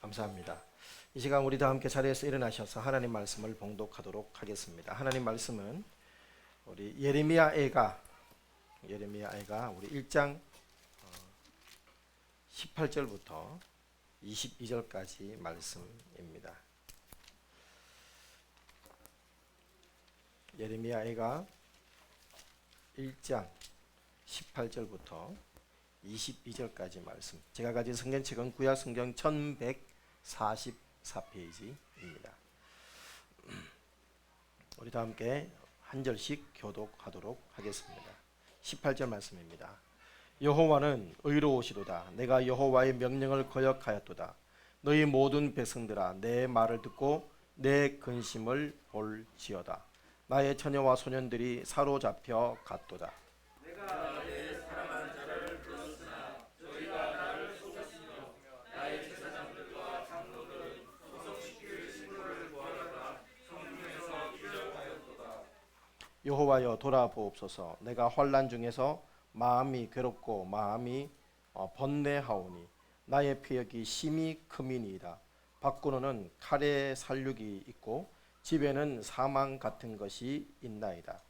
감사합니다. 이 시간 우리 다 함께 자리에서 일어나셔서 하나님 말씀을 봉독하도록 하겠습니다. 하나님 말씀은 우리 예레미야애가 우리 1장 18절부터 22절까지 말씀입니다. 예레미야애가 1장 18절부터 22절까지 말씀. 제가 가진 성경책은 구약 성경 1144페이지입니다. 우리 다 함께 한 절씩 교독하도록 하겠습니다. 18절 말씀입니다. 여호와는 의로우시도다. 내가 여호와의 명령을 거역하였도다. 너희 모든 백성들아 내 말을 듣고 내 근심을 볼지어다. 나의 처녀와 소년들이 사로잡혀 갔도다. 내가 내 사랑하는 자를 불렀으나 저희가 나를 속였으며 나의 제사장들과 장로들은 소송시킬 신부를 구하다가 성중에서 기절하였도다. 여호와여 돌아보옵소서. 내가 환난 중에서 마음이 괴롭고 마음이 번뇌하오니 나의 피역이 심히 크미니이다. 밖으로는 칼의 살육이 있고 집에는 사망 같은 것이 있나이다.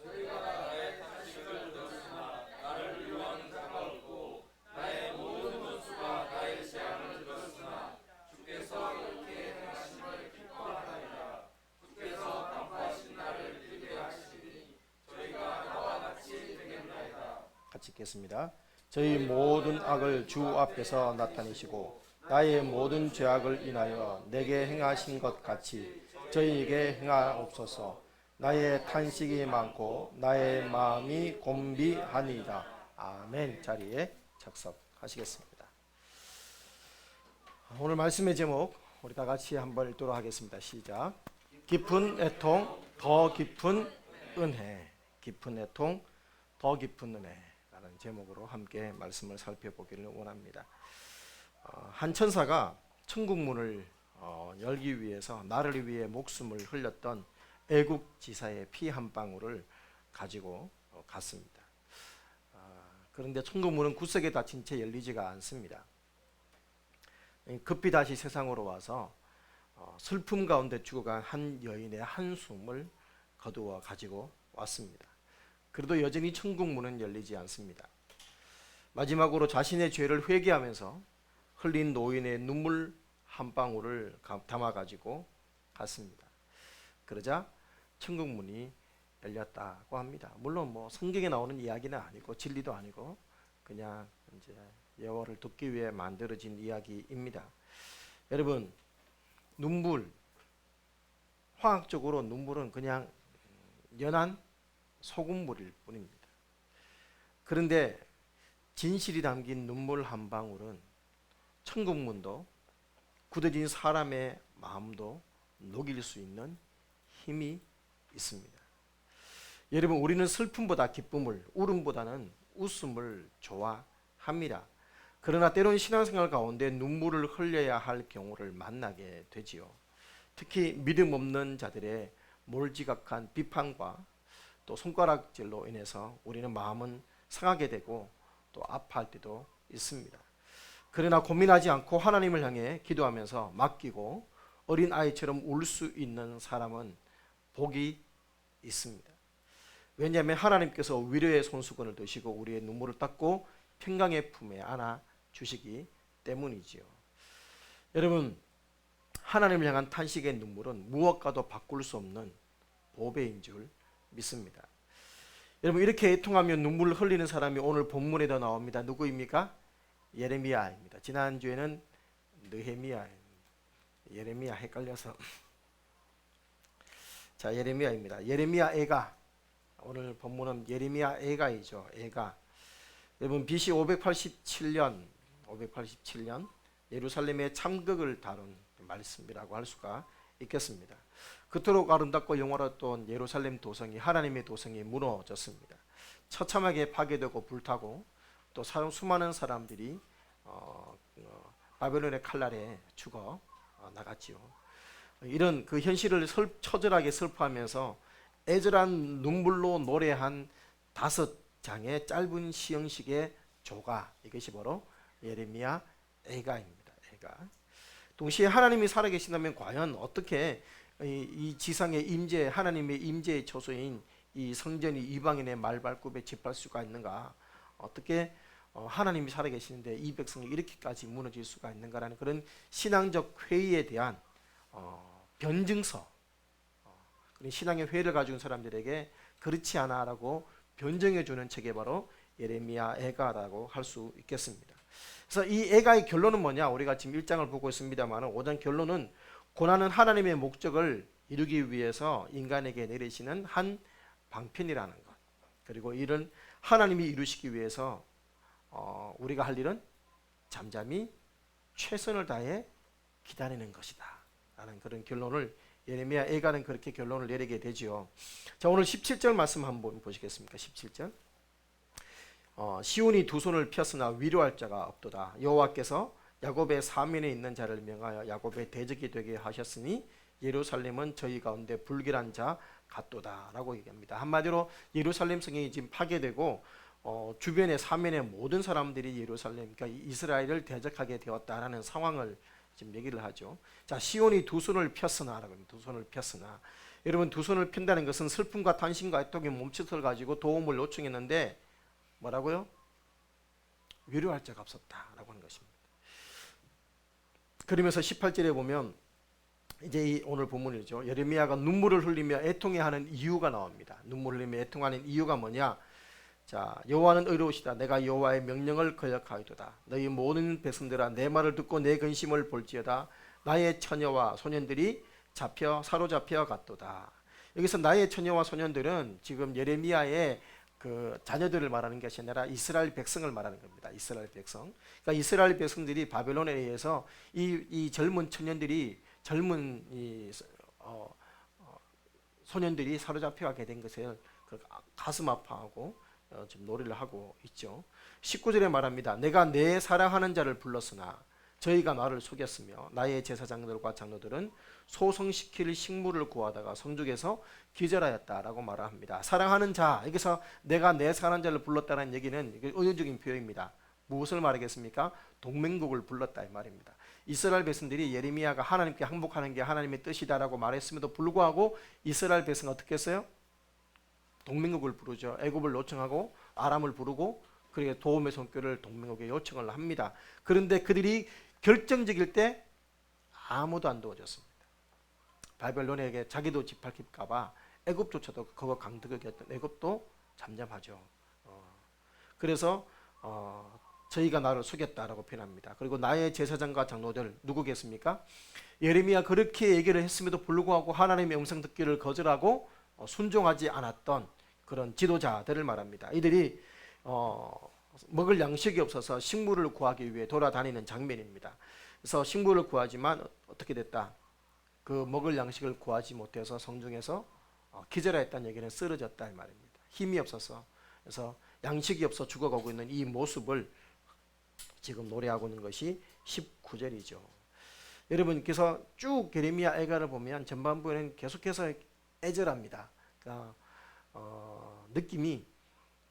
저희가 나의 탄식을 들었으나 나를 위로하는 자가 없고 나의 모든 원수가 나의 재앙을 들었으나 주께서 이렇게 행하심을 기뻐하나이다. 주께서 반포하신 나를 들게 하시니 저희가 나와 같이 되겠나이다. 같이 읽겠습니다. 저희 모든 악을 주 앞에서 나타내시고 나의 모든 죄악을 인하여 내게 행하신 것 같이 저희에게 행하옵소서. 나의 탄식이 많고 나의 마음이 곤비하니이다. 아멘. 자리에 착석하시겠습니다. 오늘 말씀의 제목 우리 다 같이 한번 읽도록 하겠습니다. 시작. 깊은 애통 더 깊은 은혜. 깊은 애통 더 깊은 은혜라는 제목으로 함께 말씀을 살펴보기를 원합니다. 한 천사가 천국문을 열기 위해서 나를 위해 목숨을 흘렸던 애국 지사의 피 한 방울을 가지고 갔습니다. 그런데 천국문은 구석에 닫힌 채 열리지가 않습니다. 급히 다시 세상으로 와서 슬픔 가운데 죽어간 한 여인의 한숨을 거두어 가지고 왔습니다. 그래도 여전히 천국문은 열리지 않습니다. 마지막으로 자신의 죄를 회개하면서 흘린 노인의 눈물 한 방울을 담아 가지고 갔습니다. 그러자 천국문이 열렸다고 합니다. 물론 성경에 나오는 이야기는 아니고 진리도 아니고 그냥 이제 예화를 듣기 위해 만들어진 이야기입니다. 여러분, 눈물, 화학적으로 눈물은 그냥 연한 소금물일 뿐입니다. 그런데 진실이 담긴 눈물 한 방울은 천국문도 굳어진 사람의 마음도 녹일 수 있는 힘이 있습니다. 여러분, 우리는 슬픔보다 기쁨을, 울음보다는 웃음을 좋아합니다. 그러나 때로는 신앙생활 가운데 눈물을 흘려야 할 경우를 만나게 되지요. 특히 믿음 없는 자들의 몰지각한 비판과 또 손가락질로 인해서 우리는 마음은 상하게 되고 또 아파할 때도 있습니다. 그러나 고민하지 않고 하나님을 향해 기도하면서 맡기고 어린 아이처럼 울 수 있는 사람은 복이 있습니다. 왜냐하면 하나님께서 위로의 손수건을 드시고 우리의 눈물을 닦고 평강의 품에 안아 주시기 때문이지요. 여러분, 하나님을 향한 탄식의 눈물은 무엇과도 바꿀 수 없는 보배인 줄 믿습니다. 여러분, 이렇게 애통하며 눈물을 흘리는 사람이 오늘 본문에도 나옵니다. 누구입니까? 예레미야입니다. 지난주에는 느헤미야입니다. 예레미야 헷갈려서 자, 예레미야입니다. 예레미야애가, 오늘 본문은 예레미야애가이죠. 애가. 여러분, BC 587년 예루살렘의 참극을 다룬 말씀이라고 할 수가 있겠습니다. 그토록 아름답고 영화로웠던 예루살렘 도성이, 하나님의 도성이 무너졌습니다. 처참하게 파괴되고 불타고 또 수많은 사람들이 바벨론의 칼날에 죽어 나갔지요. 이런 그 현실을 처절하게 슬퍼하면서 애절한 눈물로 노래한 5장의 짧은 시형식의 조가, 이것이 바로 예레미야 애가입니다. 애가. 동시에 하나님이 살아계신다면 과연 어떻게 이 지상의 임재, 하나님의 임재의 처소인 이 성전이 이방인의 말발굽에 집할 수가 있는가? 어떻게 하나님이 살아계시는데 이 백성이 이렇게까지 무너질 수가 있는가라는 그런 신앙적 회의에 대한 변증서, 그런 신앙의 회의를 가진 사람들에게 그렇지 않아라고 변정해주는 책이 바로 예레미야 애가라고 할 수 있겠습니다. 그래서 이 애가의 결론은 뭐냐? 우리가 지금 1장을 보고 있습니다만 5장 결론은 고난은 하나님의 목적을 이루기 위해서 인간에게 내리시는 한 방편이라는 것. 그리고 이런 하나님이 이루시기 위해서 우리가 할 일은 잠잠히 최선을 다해 기다리는 것이다 라는 그런 결론을 예레미야 애가는 그렇게 결론을 내리게 되지요. 자, 오늘 17절 말씀 한번 보시겠습니까? 17절. 시온이 두 손을 폈으나 위로할 자가 없도다. 여호와께서 야곱의 사면에 있는 자를 명하여 야곱의 대적이 되게 하셨으니 예루살렘은 저희 가운데 불길한 자 같도다 라고 얘기합니다. 한마디로 예루살렘 성이 지금 파괴되고 주변의 사면의 모든 사람들이 예루살렘, 그러니까 이스라엘을 대적하게 되었다라는 상황을 지금 얘기를 하죠. 자, 시온이 두 손을 폈으나라고 합니다. 두 손을 폈으나. 여러분, 두 손을 핀다는 것은 슬픔과 탄신과 애통의 몸짓을 가지고 도움을 요청했는데 뭐라고요? 위로할 자가 없었다라고 하는 것입니다. 그러면서 18절에 보면 이제 오늘 본문이죠. 예레미야가 눈물을 흘리며 애통해하는 이유가 나옵니다. 눈물을 흘리며 애통하는 이유가 뭐냐? 자, 여호와는 의로우시다. 내가 여호와의 명령을 거역하였도다. 너희 모든 백성들아 내 말을 듣고 내 근심을 볼지어다. 나의 처녀와 소년들이 사로잡혀 갔도다. 여기서 나의 처녀와 소년들은 지금 예레미야의 그 자녀들을 말하는 것이 아니라 이스라엘 백성을 말하는 겁니다. 이스라엘 백성. 그러니까 이스라엘 백성들이 바벨론에 의해서 이 젊은 청년들이 젊은 소년들이 사로잡혀 가게 된 것을 가슴 아파하고 지금 노래를 하고 있죠. 19절에 말합니다. 내가 내 사랑하는 자를 불렀으나 저희가 나를 속였으며 나의 제사장들과 장로들은 소성시킬 식물을 구하다가 성중에서 기절하였다라고 말합니다. 사랑하는 자, 여기서 내가 내 사랑하는 자를 불렀다는 얘기는 의도적인 표현입니다. 무엇을 말하겠습니까? 동맹국을 불렀다 이 말입니다. 이스라엘 백성들이 예레미야가 하나님께 항복하는 게 하나님의 뜻이다라고 말했음에도 불구하고 이스라엘 백성은 어떻게 했어요? 동맹국을 부르죠. 애굽을 요청하고 아람을 부르고 그리고 도움의 손길을 동맹국에 요청을 합니다. 그런데 그들이 결정적일 때 아무도 안 도와줬습니다. 바벨론에게 자기도 짓밟힐까 봐 애굽조차도 그거 강대국이었던 애굽도 잠잠하죠. 그래서 저희가 나를 속였다라고 표현합니다. 그리고 나의 제사장과 장로들 누구겠습니까? 예레미야 그렇게 얘기를 했음에도 불구하고 하나님의 음성 듣기를 거절하고 순종하지 않았던 그런 지도자들을 말합니다. 이들이 먹을 양식이 없어서 식물을 구하기 위해 돌아다니는 장면입니다. 그래서 식물을 구하지만 어떻게 됐다? 그 먹을 양식을 구하지 못해서 성중에서 기절했다는 얘기는 쓰러졌다 이 말입니다. 힘이 없어서. 그래서 양식이 없어 죽어가고 있는 이 모습을 지금 노래하고 있는 것이 19절이죠. 여러분께서 쭉 예레미야 애가를 보면 전반부에는 계속해서 애절합니다. 그러니까 느낌이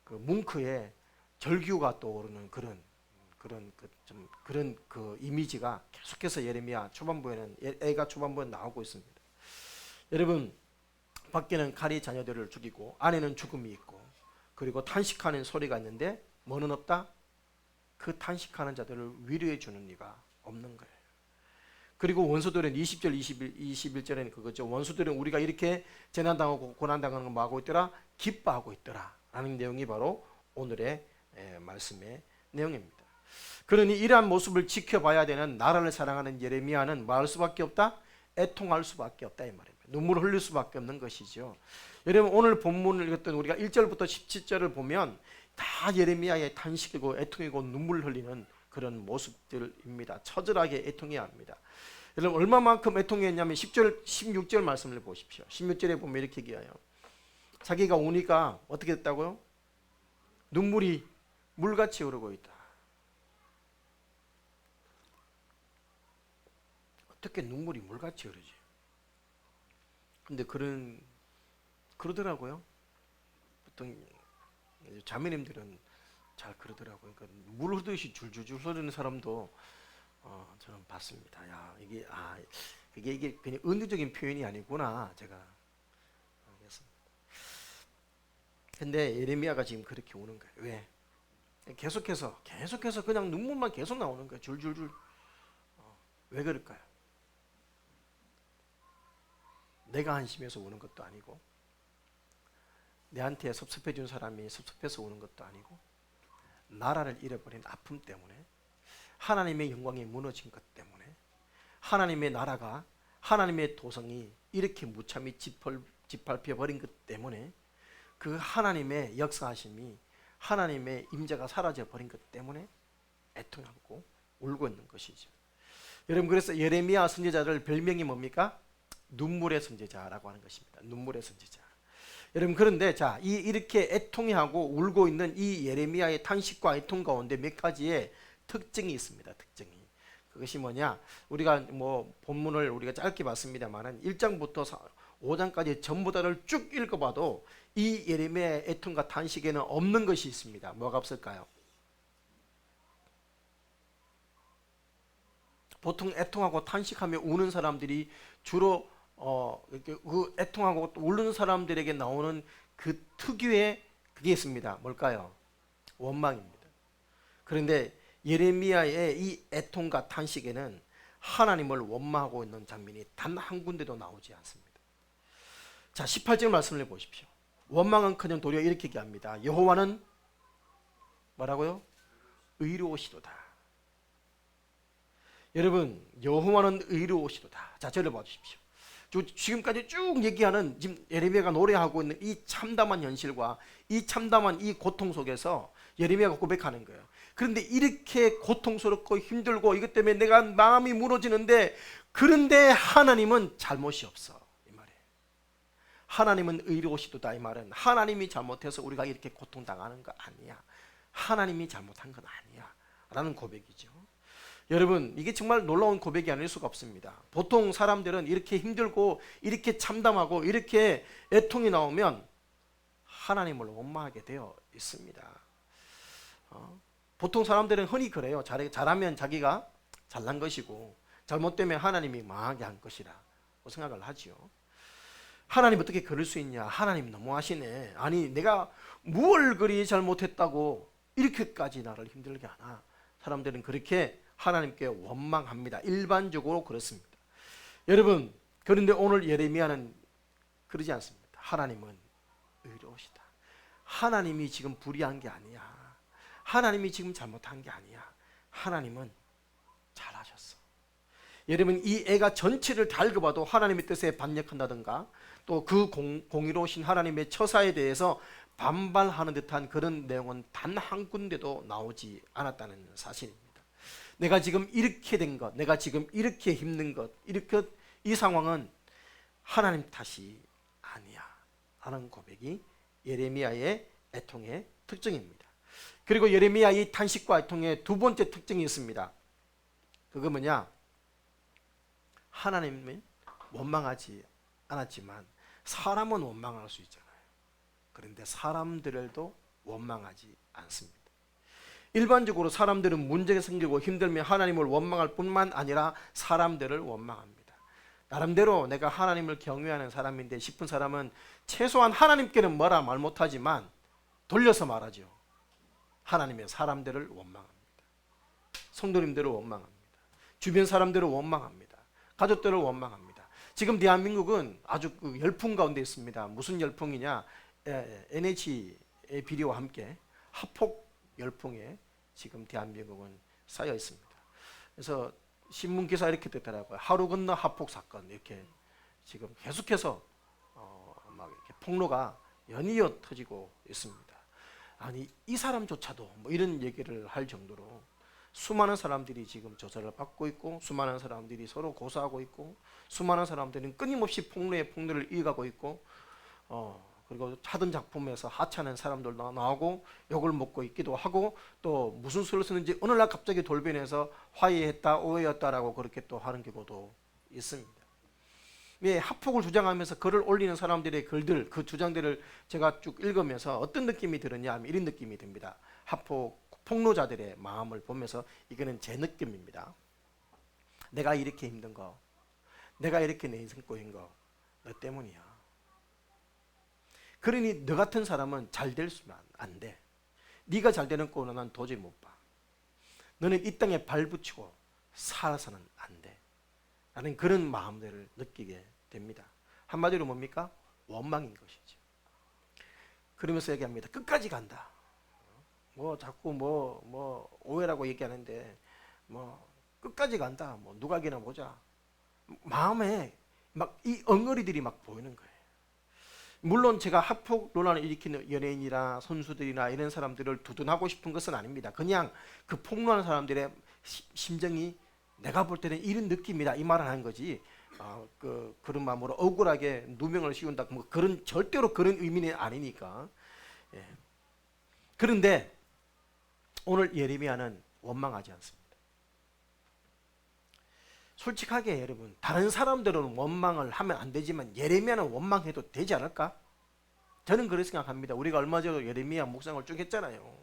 그 뭉크의 절규가 떠오르는 그런 그 이미지가 계속해서 예레미야 초반부에는 애가 초반부에 나오고 있습니다. 여러분, 밖에는 칼이 자녀들을 죽이고 안에는 죽음이 있고 그리고 탄식하는 소리가 있는데 뭐는 없다? 그 탄식하는 자들을 위로해 주는 이가 없는 거예요. 그리고 원수들은 20절 21절에는 그거죠. 원수들은 우리가 이렇게 재난당하고 고난당하는 걸 뭐하고 있더라? 기뻐하고 있더라 라는 내용이 바로 오늘의 말씀의 내용입니다. 그러니 이러한 모습을 지켜봐야 되는 나라를 사랑하는 예레미야는 뭐 할 수밖에 없다? 애통할 수밖에 없다 이 말입니다. 눈물을 흘릴 수밖에 없는 것이죠. 여러분, 오늘 본문을 읽었던 우리가 1절부터 17절을 보면 다 예레미야의 탄식이고 애통이고 눈물을 흘리는 그런 모습들입니다. 처절하게 애통해야 합니다. 여러분, 얼마만큼 애통했냐면 10절, 16절 말씀을 보십시오. 16절에 보면 이렇게 얘기해요. 자기가 우니까 어떻게 됐다고요? 눈물이 물같이 흐르고 있다. 어떻게 눈물이 물같이 흐르지? 근데 그러더라고요. 보통 자매님들은 잘 그러더라고요. 그러니까 물 흐르듯이 줄줄줄 흐르는 사람도 저는 봤습니다. 야, 이게 그냥 은유적인 표현이 아니구나 제가 알겠습니다. 근데 예레미야가 지금 그렇게 우는 거예요. 왜? 계속해서 그냥 눈물만 계속 나오는 거예요. 줄줄줄. 왜 그럴까요? 내가 한심해서 우는 것도 아니고, 내한테 섭섭해 준 사람이 섭섭해서 우는 것도 아니고, 나라를 잃어버린 아픔 때문에, 하나님의 영광이 무너진 것 때문에, 하나님의 나라가, 하나님의 도성이 이렇게 무참히 짓밟혀 버린 것 때문에, 그 하나님의 역사하심이, 하나님의 임재가 사라져 버린 것 때문에 애통하고 울고 있는 것이죠. 여러분, 그래서 예레미야 선지자를 별명이 뭡니까? 눈물의 선지자라고 하는 것입니다. 눈물의 선지자. 여러분, 그런데 자, 이렇게 애통해하고 울고 있는 이 예레미야의 탄식과 애통 가운데 몇 가지의 특징이 있습니다. 특징이. 그것이 뭐냐? 우리가 뭐 본문을 우리가 짧게 봤습니다만은 1장부터 5장까지 전부 다를 쭉 읽어봐도 이 예레미야의 애통과 탄식에는 없는 것이 있습니다. 뭐가 없을까요? 보통 애통하고 탄식하며 우는 사람들이 주로 그 애통하고 울는 사람들에게 나오는 그 특유의 그게 있습니다. 뭘까요? 원망입니다. 그런데 예레미야의 이 애통과 탄식에는 하나님을 원망하고 있는 장면이 단 한 군데도 나오지 않습니다. 자, 18절 말씀을 보십시오. 원망은커녕 도리어 이렇게 얘기합니다. 여호와는 뭐라고요? 의로우시도다. 여러분, 여호와는 의로우시도다. 자, 저를 봐주십시오. 지금까지 쭉 얘기하는, 지금 예레미야가 노래하고 있는 이 참담한 현실과 이 참담한 이 고통 속에서 예레미야가 고백하는 거예요. 그런데 이렇게 고통스럽고 힘들고 이것 때문에 내가 마음이 무너지는데, 그런데 하나님은 잘못이 없어, 이 말이에요. 하나님은 의로우시도다. 이 말은 하나님이 잘못해서 우리가 이렇게 고통당하는 거 아니야, 하나님이 잘못한 건 아니야 라는 고백이죠. 여러분, 이게 정말 놀라운 고백이 아닐 수가 없습니다. 보통 사람들은 이렇게 힘들고 이렇게 참담하고 이렇게 애통이 나오면 하나님을 원망하게 되어 있습니다. 보통 사람들은 흔히 그래요. 잘하면 자기가 잘난 것이고 잘못되면 하나님이 망하게 한 것이라고 생각을 하죠. 하나님 어떻게 그럴 수 있냐, 하나님 너무하시네, 아니 내가 무얼 그리 잘못했다고 이렇게까지 나를 힘들게 하나. 사람들은 그렇게 하나님께 원망합니다. 일반적으로 그렇습니다. 여러분, 그런데 오늘 예레미야는 그러지 않습니다. 하나님은 의로우시다. 하나님이 지금 불의한 게 아니야, 하나님이 지금 잘못한 게 아니야, 하나님은 잘하셨어. 여러분, 이 애가 전체를 다 읽어봐도 하나님의 뜻에 반역한다든가 또 그 공의로우신 하나님의 처사에 대해서 반발하는 듯한 그런 내용은 단 한 군데도 나오지 않았다는 사실입니다. 내가 지금 이렇게 된 것, 내가 지금 이렇게 힘든 것, 이렇게 이 상황은 하나님 탓이 아니야 하는 고백이 예레미야의 애통의 특징입니다. 그리고 예레미야의 탄식과 애통의 두 번째 특징이 있습니다. 그거 뭐냐? 하나님은 원망하지 않았지만 사람은 원망할 수 있잖아요. 그런데 사람들도 원망하지 않습니다. 일반적으로 사람들은 문제가 생기고 힘들면 하나님을 원망할 뿐만 아니라 사람들을 원망합니다. 나름대로 내가 하나님을 경외하는 사람인데 싶은 사람은 최소한 하나님께는 뭐라 말 못하지만 돌려서 말하죠. 하나님의 사람들을 원망합니다. 성도님들을 원망합니다. 주변 사람들을 원망합니다. 가족들을 원망합니다. 지금 대한민국은 아주 그 열풍 가운데 있습니다. 무슨 열풍이냐? NH의 비리와 함께 학폭 열풍에 지금 대한민국은 쌓여 있습니다. 그래서 신문 기사 이렇게 됐더라고요. 하루 건너 학폭 사건, 이렇게 지금 계속해서 막 이렇게 폭로가 연이어 터지고 있습니다. 아니, 이 사람조차도 뭐 이런 얘기를 할 정도로 수많은 사람들이 지금 조사를 받고 있고, 수많은 사람들이 서로 고소하고 있고, 수많은 사람들은 끊임없이 폭로에 폭로를 이어가고 있고, 그리고 하던 작품에서 하찮은 사람들도 나오고 욕을 먹고 있기도 하고, 또 무슨 수를 쓰는지 어느 날 갑자기 돌변해서 화해했다, 오해였다라고 그렇게 또 하는 경우도 있습니다. 예, 학폭을 주장하면서 글을 올리는 사람들의 글들, 그 주장들을 제가 쭉 읽으면서 어떤 느낌이 들었냐 하면 이런 느낌이 듭니다. 학폭 폭로자들의 마음을 보면서 이거는 제 느낌입니다. 내가 이렇게 힘든 거, 내가 이렇게 내 인생 꼬인 거 너 때문이야. 그러니 너 같은 사람은 잘 될 수만 안 돼. 네가 잘 되는 꼴은 난 도저히 못 봐. 너는 이 땅에 발붙이고 살아서는 안 돼. 라는 그런 마음들을 느끼게 됩니다. 한마디로 뭡니까? 원망인 것이죠. 그러면서 얘기합니다. 끝까지 간다. 뭐 자꾸 뭐 오해라고 얘기하는데 뭐 끝까지 간다. 뭐 누각이나 보자. 마음에 막 이 엉거리들이 막 보이는 거예요. 물론 제가 학폭 논란을 일으키는 연예인이나 선수들이나 이런 사람들을 두둔하고 싶은 것은 아닙니다. 그냥 그 폭로하는 사람들의 심정이 내가 볼 때는 이런 느낌이다 이 말을 하는 거지. 그런 마음으로 억울하게 누명을 씌운다. 뭐 그런 절대로 그런 의미는 아니니까. 예. 그런데 오늘 예레미야는 원망하지 않습니다. 솔직하게 여러분, 다른 사람들은 원망을 하면 안 되지만 예레미야는 원망해도 되지 않을까? 저는 그렇게 생각합니다. 우리가 얼마 전에 예레미야 묵상을 쭉 했잖아요.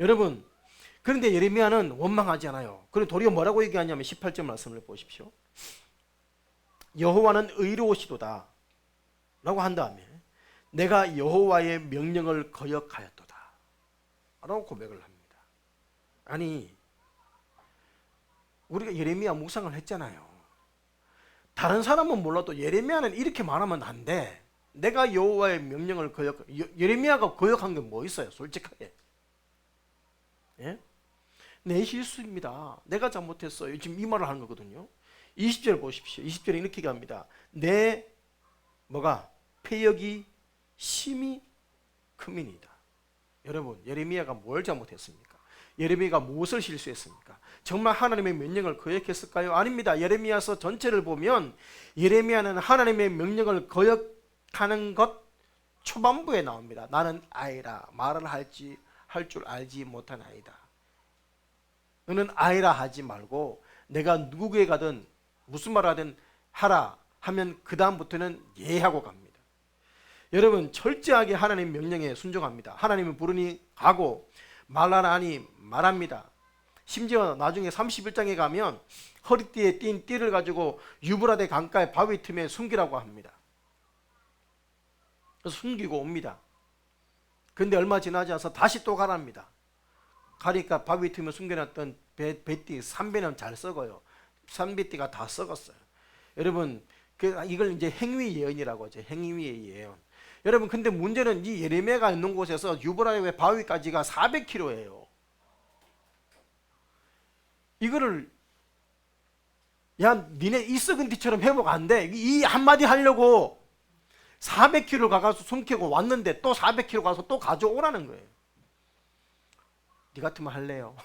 여러분, 그런데 예레미야는 원망하지 않아요. 그리고 도리어 뭐라고 얘기하냐면 18절 말씀을 보십시오. 여호와는 의로우시도다 라고 한 다음에 내가 여호와의 명령을 거역하였도다 라고 고백을 합니다. 아니, 우리가 예레미야 묵상을 했잖아요. 다른 사람은 몰라도 예레미야는 이렇게 말하면 안 돼. 내가 여호와의 명령을 예레미야가 거역한 게 뭐 있어요? 솔직하게. 예? 내 실수입니다. 내가 잘못했어요. 지금 이 말을 하는 거거든요. 20절 보십시오. 20절에 이렇게 얘기합니다. 내 패역이 심히 크민이다. 여러분, 예레미야가 뭘 잘못했습니까? 예레미야가 무엇을 실수했습니까? 정말 하나님의 명령을 거역했을까요? 아닙니다. 예레미야서 전체를 보면 예레미야는 하나님의 명령을 거역하는 것 초반부에 나옵니다. 나는 아이라 말을 할 줄 알지 못한 아이다. 너는 아이라 하지 말고 내가 누구에게 가든 무슨 말을 하든 하라 하면 그 다음부터는 예하고 갑니다. 여러분, 철저하게 하나님 명령에 순종합니다. 하나님은 부르니 가고 말하라 하니 말합니다. 심지어 나중에 31장에 가면 허리띠에 띈 띠를 가지고 유브라데 강가의 바위 틈에 숨기라고 합니다. 그래서 숨기고 옵니다. 그런데 얼마 지나지 않아서 다시 또 가랍니다. 가니까 바위 틈에 숨겨놨던 배띠 3배는 잘 썩어요. 3배띠가 다 썩었어요. 여러분, 이걸 이제 행위 예언이라고 하죠. 행위의 예언. 여러분, 근데 문제는 이 예레미야가 있는 곳에서 유브라데 바위까지가 400km예요. 이거를 니네 이 썩은 뒤처럼 회복 안 돼. 이 한마디 하려고 400km 가서 숨기고 왔는데 또 400km 가서 또 가져오라는 거예요. 니 같으면 할래요?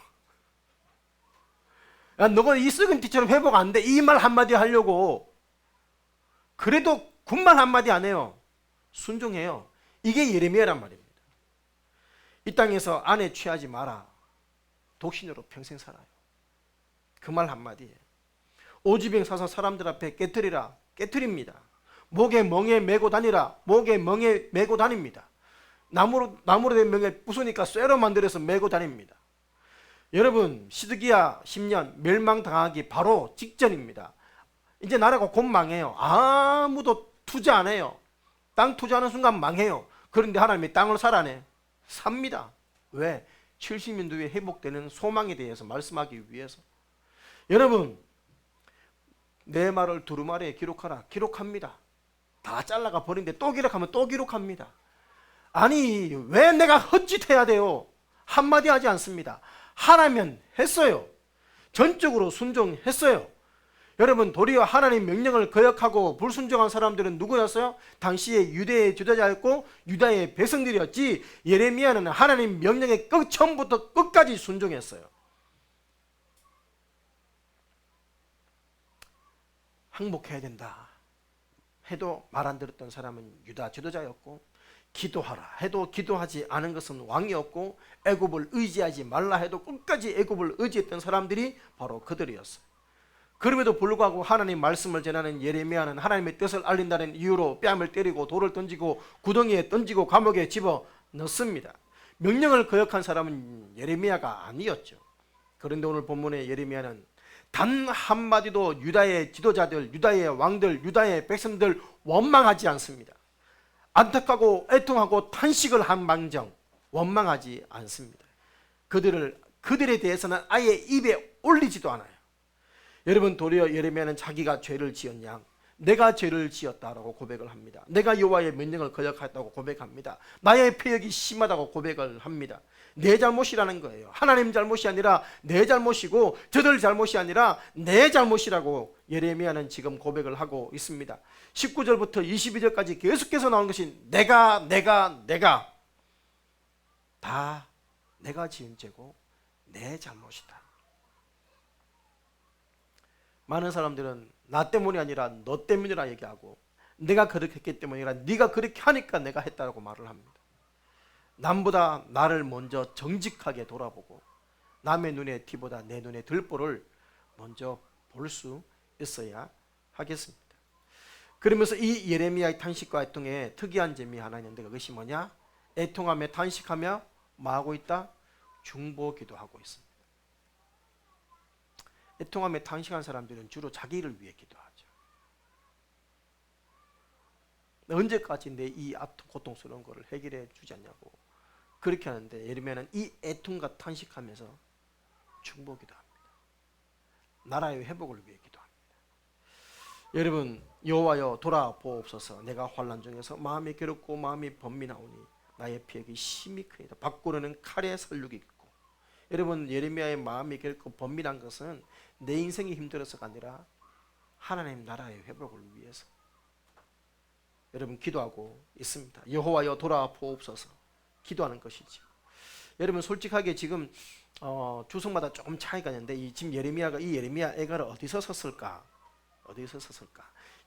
너가 이 썩은 뒤처럼 회복 안 돼. 이 말 한마디 하려고. 그래도 군말 한마디 안 해요. 순종해요. 이게 예레미야란 말입니다. 이 땅에서 아내 취하지 마라. 독신으로 평생 살아요. 그 말 한마디에 오지병 사서 사람들 앞에 깨트리라. 깨트립니다. 목에 멍에 메고 다니라. 목에 멍에 메고 다닙니다. 나무로 된 멍에 부수니까 쇠로 만들어서 메고 다닙니다. 여러분, 시드기야 10년 멸망당하기 바로 직전입니다. 이제 나라가 곧 망해요. 아무도 투자 안 해요. 땅 투자하는 순간 망해요. 그런데 하나님이 땅을 살아내 삽니다. 왜? 70년 뒤에 회복되는 소망에 대해서 말씀하기 위해서. 여러분, 내 말을 두루마리에 기록하라. 기록합니다. 다 잘라가 버린데 또 기록하면 또 기록합니다. 아니, 왜 내가 헛짓해야 돼요? 한마디 하지 않습니다. 하라면 했어요. 전적으로 순종했어요. 여러분, 도리어 하나님 명령을 거역하고 불순종한 사람들은 누구였어요? 당시에 유대의 지도자였고 유다의 백성들이었지. 예레미야는 하나님 명령에 처음부터 끝까지 순종했어요. 항복해야 된다 해도 말 안 들었던 사람은 유다 지도자였고, 기도하라 해도 기도하지 않은 것은 왕이었고, 애굽을 의지하지 말라 해도 끝까지 애굽을 의지했던 사람들이 바로 그들이었어요. 그럼에도 불구하고 하나님 말씀을 전하는 예레미야는 하나님의 뜻을 알린다는 이유로 뺨을 때리고 돌을 던지고 구덩이에 던지고 감옥에 집어 넣습니다. 명령을 거역한 사람은 예레미야가 아니었죠. 그런데 오늘 본문의 예레미야는 단 한마디도 유다의 지도자들, 유다의 왕들, 유다의 백성들 원망하지 않습니다. 안타깝고 애통하고 탄식을 한 망정 원망하지 않습니다. 그들에 대해서는 아예 입에 올리지도 않아요. 여러분, 도리어 예레미야는 자기가 죄를 지은 양, 내가 죄를 지었다라고 고백을 합니다. 내가 여호와의 명령을 거역했다고 고백합니다. 나의 패역이 심하다고 고백을 합니다. 내 잘못이라는 거예요. 하나님 잘못이 아니라 내 잘못이고 저들 잘못이 아니라 내 잘못이라고 예레미야는 지금 고백을 하고 있습니다. 19절부터 22절까지 계속해서 나온 것이 내가 다 내가 지은 죄고 내 잘못이다. 많은 사람들은 나 때문이 아니라 너 때문이라 얘기하고, 내가 그렇게 했기 때문이라 네가 그렇게 하니까 내가 했다고 말을 합니다. 남보다 나를 먼저 정직하게 돌아보고 남의 눈에 티보다 내 눈에 들보를 먼저 볼 수 있어야 하겠습니다. 그러면서 이 예레미야의 탄식과 애통에 특이한 점이 하나 있는데, 그것이 뭐냐? 애통하며 탄식하며 뭐하고 있다? 중보기도하고 있습니다. 애통하며 탄식한 사람들은 주로 자기를 위해 기도하죠. 언제까지 내 이 고통스러운 것을 해결해 주지 않냐고 그렇게 하는데, 예레미야는 이 애통과 탄식하면서 중보기도합니다. 나라의 회복을 위해 기도합니다. 여러분, 여호와여 돌아보옵소서. 내가 환난 중에서 마음이 괴롭고 마음이 번민하오니 나의 피역이 심히 크니라. 밖으로는 칼의 설육이 있고. 여러분, 예레미야의 마음이 괴롭고 번민한 것은 내 인생이 힘들어서가 아니라 하나님 나라의 회복을 위해서 여러분 기도하고 있습니다. 여호와여 돌아보옵소서 기도하는 것이죠. 여러분, 솔직하게 지금 주석마다 조금 차이가 있는데, 지금 예레미야가 이 예레미야 애가를 어디서 썼을까?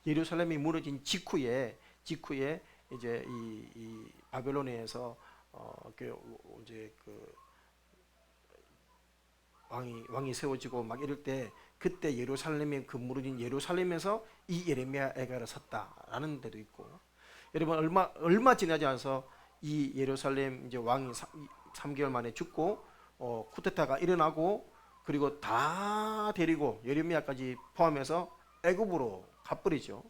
예루살렘이 무너진 직후에 이제 이 바벨론에서 이제 왕이 세워지고 막 이럴 때, 그때 예루살렘에 무너진 예루살렘에서 이 예레미야 애가를 썼다라는 데도 있고, 여러분 얼마 지나지 않아서 이 예루살렘 이제 왕이 3개월 만에 죽고 쿠데타가 일어나고, 그리고 다 데리고 예레미야까지 포함해서 애굽으로 가버리죠.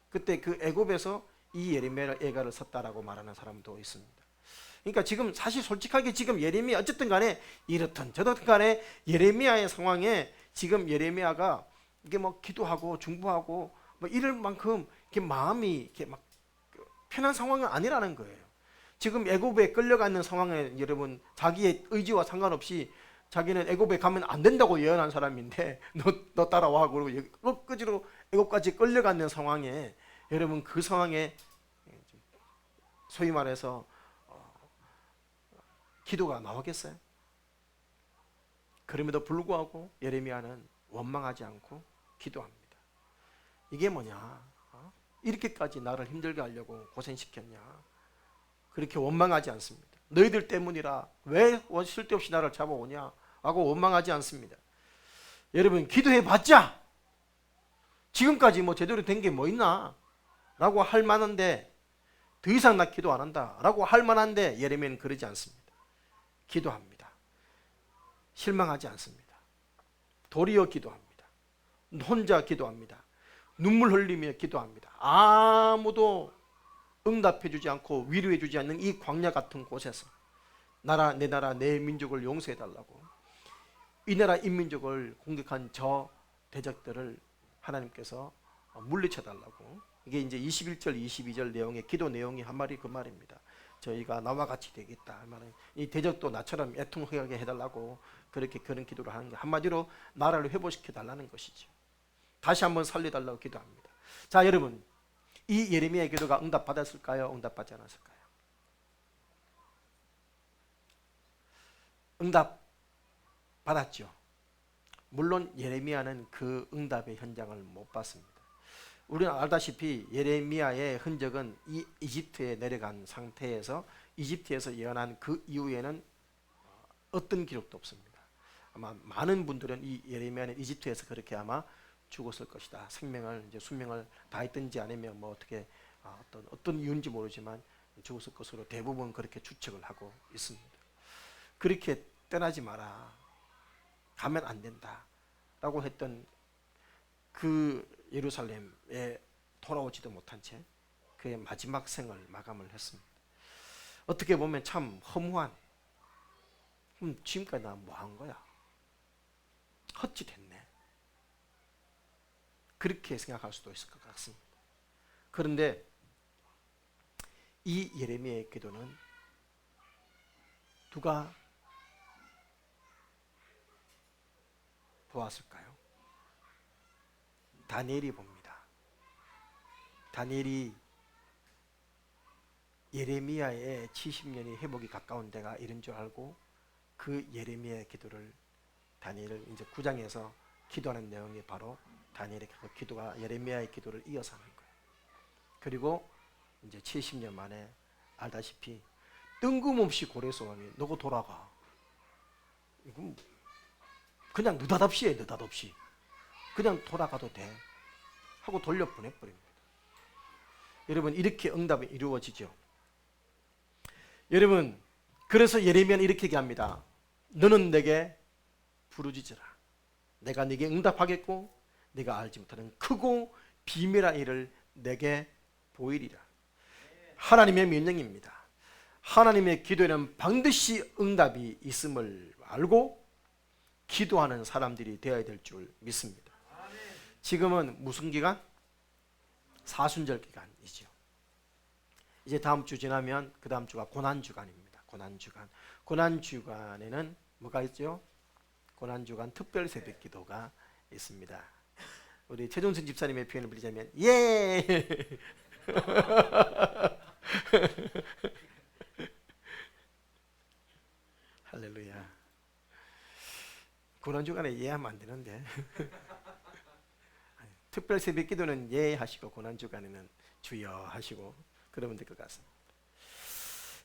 그때 그 애굽에서 이 예레미야 애가를 썼다라고 말하는 사람도 있습니다. 그러니까 지금 사실 솔직하게 지금 예레미야 어쨌든 간에 이렇든 저렇든 간에 예레미야의 상황에 지금 예레미야가 이게 뭐 기도하고 중보하고 뭐 이럴 만큼 이렇게 마음이 이렇게 막 편한 상황은 아니라는 거예요. 지금 애굽에 끌려가는 상황에 여러분 자기의 의지와 상관없이 자기는 애굽에 가면 안 된다고 예언한 사람인데 너 따라와 그러고 끝으로 애굽까지 끌려가는 상황에, 여러분 그 상황에 소위 말해서 기도가 나오겠어요? 그럼에도 불구하고 예레미야는 원망하지 않고 기도합니다. 이게 뭐냐? 이렇게까지 나를 힘들게 하려고 고생시켰냐? 그렇게 원망하지 않습니다. 너희들 때문이라 왜 쓸데없이 나를 잡아오냐? 라고 원망하지 않습니다. 여러분, 기도해봤자 지금까지 뭐 제대로 된 게 뭐 있나? 라고 할 만한데, 더 이상 나 기도 안 한다 라고 할 만한데 예레미야는 그러지 않습니다. 기도합니다. 실망하지 않습니다. 도리어 기도합니다. 혼자 기도합니다. 눈물 흘리며 기도합니다. 아무도 응답해 주지 않고 위로해 주지 않는 이 광야 같은 곳에서 내 나라 내 민족을 용서해 달라고, 이 나라 인민족을 공격한 저 대적들을 하나님께서 물리쳐 달라고. 이게 이제 21절 22절 내용의 기도 내용이 한 말이 그 말입니다. 저희가 나와 같이 되겠다. 이 대적도 나처럼 애통하게 해달라고 그렇게 그런 기도를 하는 게, 한마디로 나라를 회복시켜 달라는 것이죠. 다시 한번 살려달라고 기도합니다. 자, 여러분, 이 예레미야의 기도가 응답받았을까요? 응답받지 않았을까요? 응답받았죠. 물론 예레미야는 그 응답의 현장을 못 봤습니다. 우리는 알다시피 예레미야의 흔적은 이 이집트에 내려간 상태에서 이집트에서 예언한 그 이후에는 어떤 기록도 없습니다. 아마 많은 분들은 이 예레미야는 이집트에서 그렇게 아마 죽었을 것이다. 생명을 이제 수명을 다했든지 아니면 뭐 어떻게 어떤 이유인지 모르지만 죽었을 것으로 대부분 그렇게 추측을 하고 있습니다. 그렇게 떠나지 마라. 가면 안 된다. 라고 했던 그 예루살렘에 돌아오지도 못한 채 그의 마지막 생을 마감을 했습니다. 어떻게 보면 참 허무한, 지금까지 나 뭐 한 거야? 헛짓했네. 그렇게 생각할 수도 있을 것 같습니다. 그런데 이 예레미야의 기도는 누가 보았을까요? 다니엘이 봅니다. 다니엘이 예레미야의 70년이 회복이 가까운 데가 이런 줄 알고 그 예레미야의 기도를 다니엘을 이제 9장에서 기도하는 내용이 바로 다니엘의 그 기도가 예레미야의 기도를 이어서 하는 거예요. 그리고 이제 70년 만에 알다시피 뜬금없이 고래소감이 너고 돌아가. 이건 그냥 느닷없이 해. 느닷없이 그냥 돌아가도 돼 하고 돌려보내버립니다. 여러분, 이렇게 응답이 이루어지죠. 여러분, 그래서 예레미야는 이렇게 얘기합니다. 너는 내게 부르짖으라. 내가 네게 응답하겠고 네가 알지 못하는 크고 비밀한 일을 내게 보이리라. 하나님의 명령입니다. 하나님의 기도에는 반드시 응답이 있음을 알고 기도하는 사람들이 되어야 될 줄 믿습니다. 지금은 무슨 기간? 사순절 기간이죠. 이제 다음 주 지나면 그 다음 주가 고난주간입니다. 고난주간. 고난주간에는 뭐가 있죠? 고난주간 특별 새벽 기도가 있습니다. 우리 최종선 집사님의 표현을 빌리자면 예! 할렐루야. 고난주간에 예하면 안 되는데 특별 새벽 기도는 예 하시고 고난주간에는 주여 하시고 그러면 될 것 같습니다.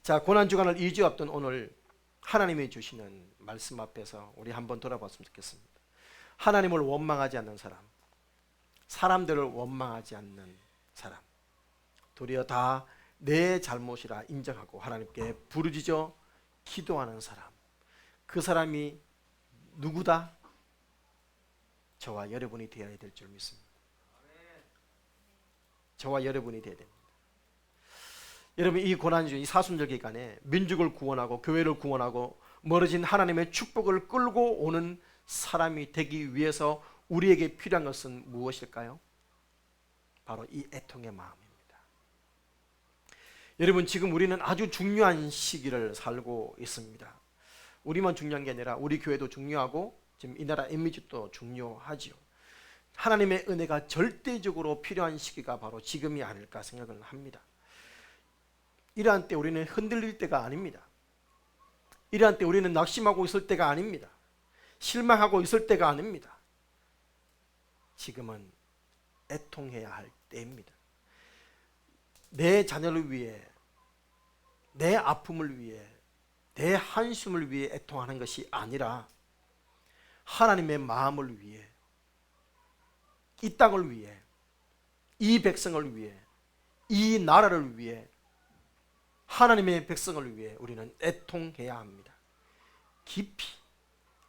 자, 고난주간을 2주 앞둔 오늘 하나님이 주시는 말씀 앞에서 우리 한번 돌아봤으면 좋겠습니다. 하나님을 원망하지 않는 사람, 사람들을 원망하지 않는 사람, 도리어 다 내 잘못이라 인정하고 하나님께 부르짖어 기도하는 사람, 그 사람이 누구다? 저와 여러분이 되어야 될 줄 믿습니다. 저와 여러분이 되어야 됩니다. 여러분, 이 고난주, 이 사순절 기간에 민족을 구원하고 교회를 구원하고 멀어진 하나님의 축복을 끌고 오는 사람이 되기 위해서 우리에게 필요한 것은 무엇일까요? 바로 이 애통의 마음입니다. 여러분, 지금 우리는 아주 중요한 시기를 살고 있습니다. 우리만 중요한 게 아니라 우리 교회도 중요하고 지금 이 나라 이미지도 중요하지요. 하나님의 은혜가 절대적으로 필요한 시기가 바로 지금이 아닐까 생각을 합니다. 이러한 때 우리는 흔들릴 때가 아닙니다. 이러한 때 우리는 낙심하고 있을 때가 아닙니다. 실망하고 있을 때가 아닙니다. 지금은 애통해야 할 때입니다. 내 자녀를 위해, 내 아픔을 위해, 내 한숨을 위해 애통하는 것이 아니라 하나님의 마음을 위해, 이 땅을 위해, 이 백성을 위해, 이 나라를 위해, 하나님의 백성을 위해 우리는 애통해야 합니다. 깊이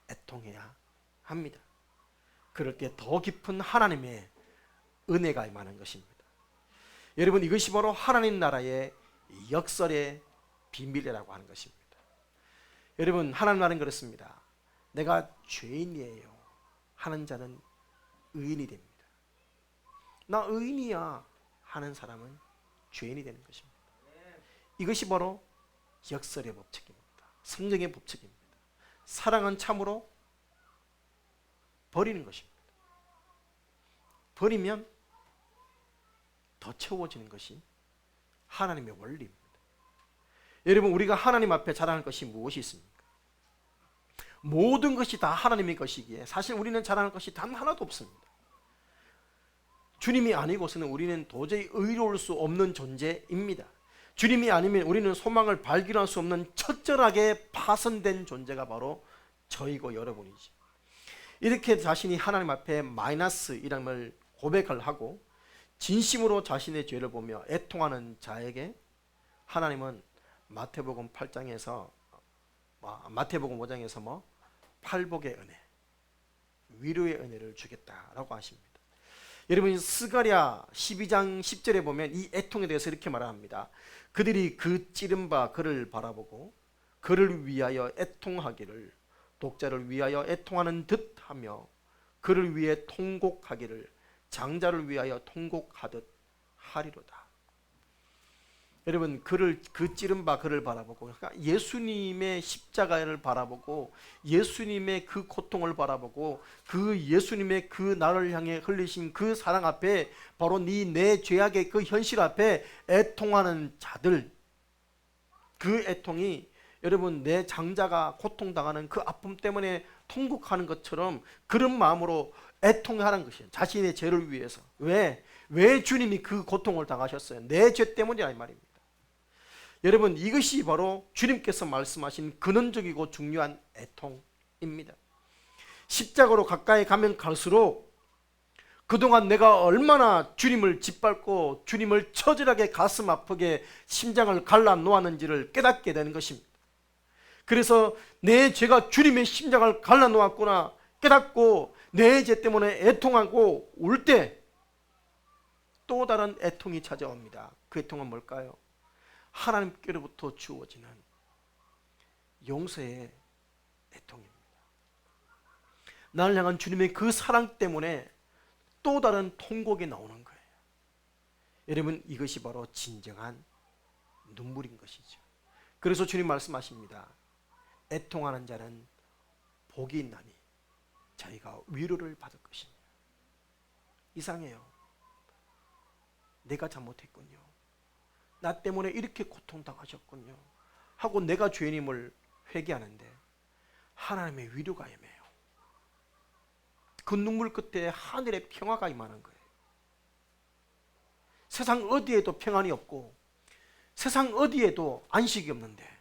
애통해야 합니다. 그럴 때 더 깊은 하나님의 은혜가 임하는 것입니다. 여러분, 이것이 바로 하나님 나라의 역설의 비밀이라고 하는 것입니다. 여러분, 하나님 말은 그렇습니다. 내가 죄인이에요 하는 자는 의인이 됩니다. 나 의인이야 하는 사람은 죄인이 되는 것입니다. 이것이 바로 역설의 법칙입니다. 성경의 법칙입니다. 사랑은 참으로 버리는 것입니다. 버리면 더 채워지는 것이 하나님의 원리입니다. 여러분, 우리가 하나님 앞에 자랑할 것이 무엇이 있습니까? 모든 것이 다 하나님의 것이기에 사실 우리는 자랑할 것이 단 하나도 없습니다. 주님이 아니고서는 우리는 도저히 의로울 수 없는 존재입니다. 주님이 아니면 우리는 소망을 발견할 수 없는 처절하게 파손된 존재가 바로 저이고 여러분이지. 이렇게 자신이 하나님 앞에 마이너스이라는 걸 고백을 하고 진심으로 자신의 죄를 보며 애통하는 자에게 하나님은 마태복음 8장에서 마태복음 5장에서 팔복의 은혜, 위로의 은혜를 주겠다라고 하십니다. 여러분 스가랴 12장 10절에 보면 이 애통에 대해서 이렇게 말합니다. 그들이 그 찌른 바 그를 바라보고 그를 위하여 애통하기를, 독자를 위하여 애통하는 듯 하며 그를 위해 통곡하기를 장자를 위하여 통곡하듯 하리로다. 여러분 그 찌른 바 그를 바라보고, 그러니까 예수님의 십자가를 바라보고 예수님의 그 고통을 바라보고 그 예수님의 그 나를 향해 흘리신 그 사랑 앞에, 바로 내 죄악의 그 현실 앞에 애통하는 자들, 그 애통이 여러분 내 장자가 고통당하는 그 아픔 때문에 통곡하는 것처럼 그런 마음으로 애통하는 것이에요. 자신의 죄를 위해서. 왜 주님이 그 고통을 당하셨어요? 내 죄 때문이라 이 말입니다. 여러분 이것이 바로 주님께서 말씀하신 근원적이고 중요한 애통입니다. 십자가로 가까이 가면 갈수록 그동안 내가 얼마나 주님을 짓밟고 주님을 처절하게 가슴 아프게 심장을 갈라 놓았는지를 깨닫게 되는 것입니다. 그래서 내 죄가 주님의 심장을 갈라 놓았구나 깨닫고 내 죄 때문에 애통하고 울 때 또 다른 애통이 찾아옵니다. 그 애통은 뭘까요? 하나님께로부터 주어지는 용서의 애통입니다. 나를 향한 주님의 그 사랑 때문에 또 다른 통곡이 나오는 거예요. 여러분 이것이 바로 진정한 눈물인 것이죠. 그래서 주님 말씀하십니다. 애통하는 자는 복이 있나니 자기가 위로를 받을 것이며. 이상해요. 내가 잘못했군요. 나 때문에 이렇게 고통당하셨군요 하고 내가 죄인임을 회개하는데 하나님의 위로가 임해요. 그 눈물 끝에 하늘의 평화가 임하는 거예요. 세상 어디에도 평안이 없고 세상 어디에도 안식이 없는데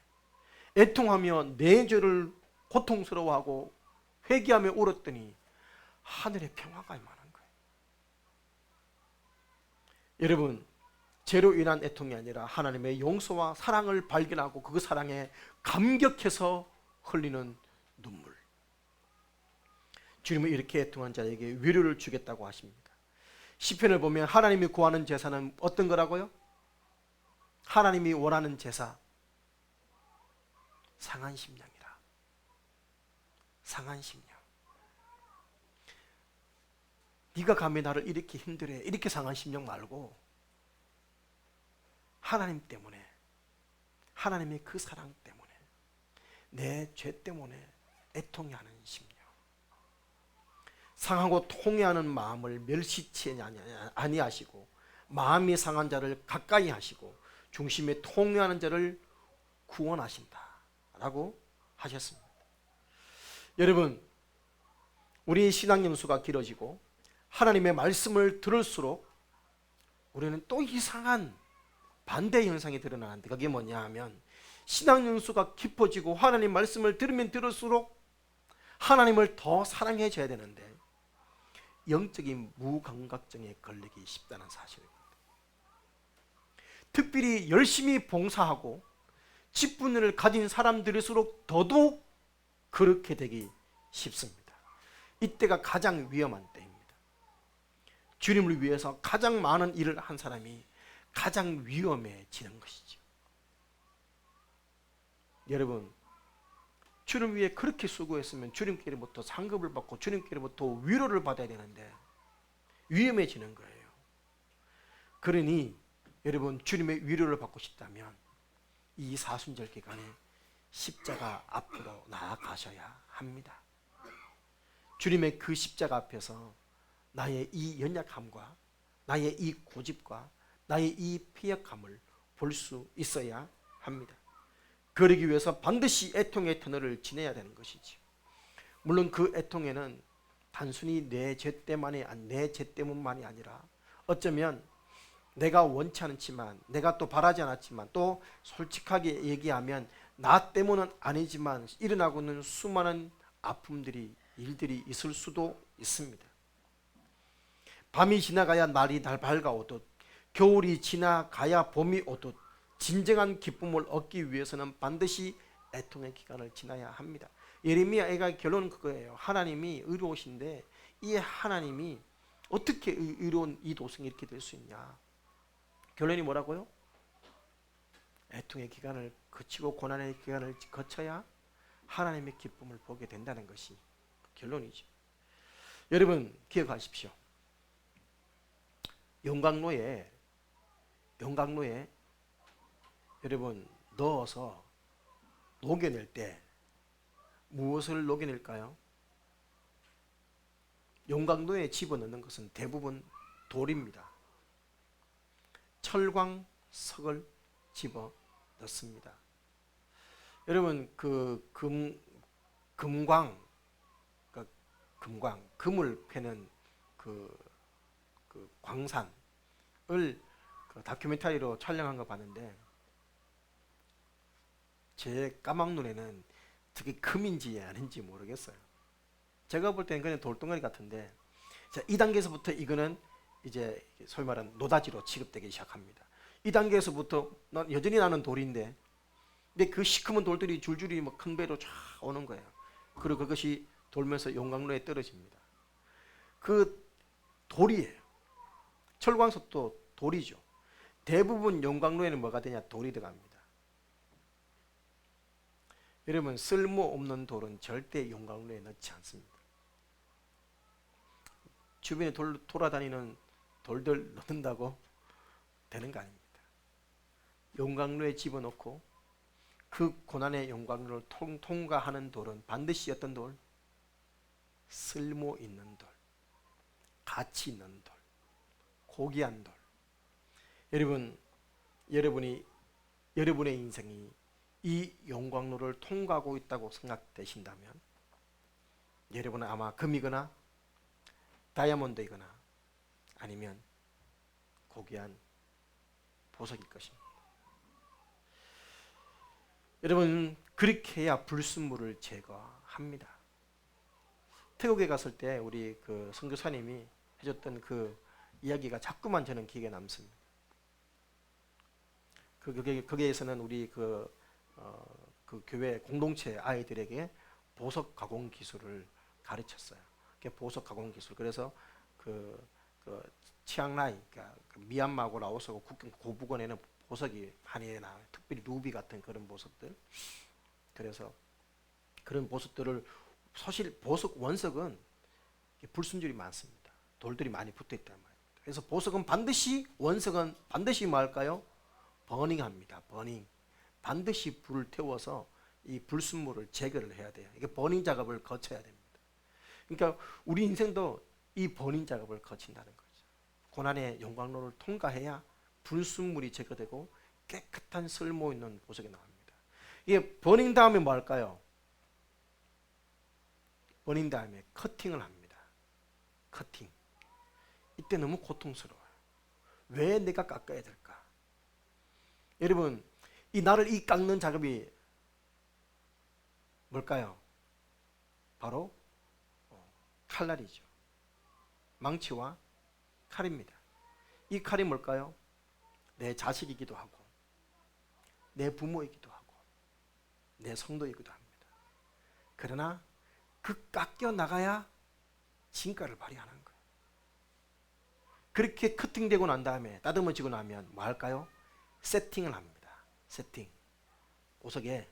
애통하며 내 죄를 고통스러워하고 회개하며 울었더니 하늘의 평화가 임하는 거예요. 여러분 죄로 인한 애통이 아니라 하나님의 용서와 사랑을 발견하고 그 사랑에 감격해서 흘리는 눈물. 주님은 이렇게 애통한 자에게 위로를 주겠다고 하십니다. 시편을 보면 하나님이 구하는 제사는 어떤 거라고요? 하나님이 원하는 제사, 상한 심령이라. 상한 심령. 네가 감히 나를 이렇게 힘들게 이렇게 상한 심령 말고 하나님 때문에, 하나님의 그 사랑 때문에, 내 죄 때문에 애통해하는 심령. 상하고 통해하는 마음을 멸시치 아니하시고 마음이 상한 자를 가까이 하시고 중심에 통해하는 자를 구원하신다 라고 하셨습니다. 여러분 우리 신앙 연수가 길어지고 하나님의 말씀을 들을수록 우리는 또 이상한 반대 현상이 드러나는데, 그게 뭐냐 하면 신앙 연수가 깊어지고 하나님 말씀을 들으면 들을수록 하나님을 더 사랑해줘야 되는데 영적인 무감각증에 걸리기 쉽다는 사실입니다. 특별히 열심히 봉사하고 직분을 가진 사람들일수록 더더욱 그렇게 되기 쉽습니다. 이때가 가장 위험한 때입니다. 주님을 위해서 가장 많은 일을 한 사람이 가장 위험해지는 것이죠. 여러분 주님 위해 그렇게 수고했으면 주님께로부터 상급을 받고 주님께로부터 위로를 받아야 되는데 위험해지는 거예요. 그러니 여러분 주님의 위로를 받고 싶다면 이 사순절 기간에 십자가 앞으로 나아가셔야 합니다. 주님의 그 십자가 앞에서 나의 이 연약함과 나의 이 고집과 나의 이 피역함을 볼 수 있어야 합니다. 그러기 위해서 반드시 애통의 터널을 지내야 되는 것이지. 물론 그 애통에는 단순히 내 죄 때문만이 아니라 어쩌면 내가 원치 않지만 내가 또 바라지 않았지만 또 솔직하게 얘기하면 나 때문은 아니지만 일어나고 있는 수많은 아픔들이 일들이 있을 수도 있습니다. 밤이 지나가야 날이 밝아오듯 겨울이 지나가야 봄이 오듯 진정한 기쁨을 얻기 위해서는 반드시 애통의 기간을 지나야 합니다. 예레미야가 결론은 그거예요. 하나님이 의로우신데 이 하나님이 어떻게 의로운 이 도성이 이렇게 될 수 있냐. 결론이 뭐라고요? 애통의 기간을 거치고 고난의 기간을 거쳐야 하나님의 기쁨을 보게 된다는 것이 결론이죠. 여러분 기억하십시오. 용광로에 여러분 넣어서 녹여낼 때 무엇을 녹여낼까요? 용광로에 집어넣는 것은 대부분 돌입니다. 철광석을 집어 넣습니다. 여러분 그 금을 패는 그 광산을 그 다큐멘터리로 촬영한 거 봤는데 제 까막 눈에는 되게 금인지 아닌지 모르겠어요. 제가 볼 때는 그냥 돌덩어리 같은데, 자, 2단계에서부터 이거는 이제 소위 말하는 노다지로 취급되기 시작합니다. 2단계에서부터 여전히 나는 돌인데, 근데 그 시커먼 돌들이 줄줄이 뭐 큰 배로 쫙 오는 거예요. 그리고 그것이 돌면서 용광로에 떨어집니다. 그 돌이에요. 철광석도 돌이죠. 대부분 용광로에는 뭐가 되냐? 돌이 들어갑니다. 여러분 쓸모없는 돌은 절대 용광로에 넣지 않습니다. 주변에 돌아다니는 돌들 넣는다고 되는 거 아닙니다. 용광로에 집어넣고 그 고난의 용광로를 통과하는 돌은 반드시 어떤 돌? 쓸모 있는 돌, 가치 있는 돌, 고귀한 돌. 여러분의 인생이 이 용광로를 통과하고 있다고 생각되신다면 여러분은 아마 금이거나 다이아몬드이거나 아니면 고귀한 보석일 것입니다. 여러분 그렇게 해야 불순물을 제거합니다. 태국에 갔을 때 우리 그 선교사님이 해줬던 그 이야기가 자꾸만 저는 기억에 남습니다. 거기에서는 우리 그 교회 공동체 아이들에게 보석 가공 기술을 가르쳤어요. 보석 가공 기술. 그래서 그 치앙라이, 그러니까 미얀마하고 라오스하고 국경 고부근에는 보석이 많이 나와요. 특별히 루비 같은 그런 보석들. 그래서 그런 보석들을 사실 보석 원석은 불순물이 많습니다. 돌들이 많이 붙어 있단 말입니다. 그래서 보석은 원석은 반드시 뭐 할까요? 버닝합니다. 버닝. 반드시 불을 태워서 이 불순물을 제거를 해야 돼요. 이게 버닝 작업을 거쳐야 됩니다. 그러니까 우리 인생도 이 버닝 작업을 거친다는 거죠. 고난의 용광로를 통과해야 불순물이 제거되고 깨끗한 쓸모 있는 보석이 나옵니다. 이게 버닝 다음에 뭐 할까요? 버닝 다음에 커팅을 합니다. 커팅. 이때 너무 고통스러워요. 왜 내가 깎아야 될까? 여러분 나를 깎는 작업이 뭘까요? 바로 칼날이죠. 망치와 칼입니다. 이 칼이 뭘까요? 내 자식이기도 하고 내 부모이기도 하고 내 성도이기도 합니다. 그러나 그 깎여 나가야 진가를 발휘하는 거예요. 그렇게 커팅되고 난 다음에 다듬어지고 나면 뭐 할까요? 세팅을 합니다. 세팅. 보석에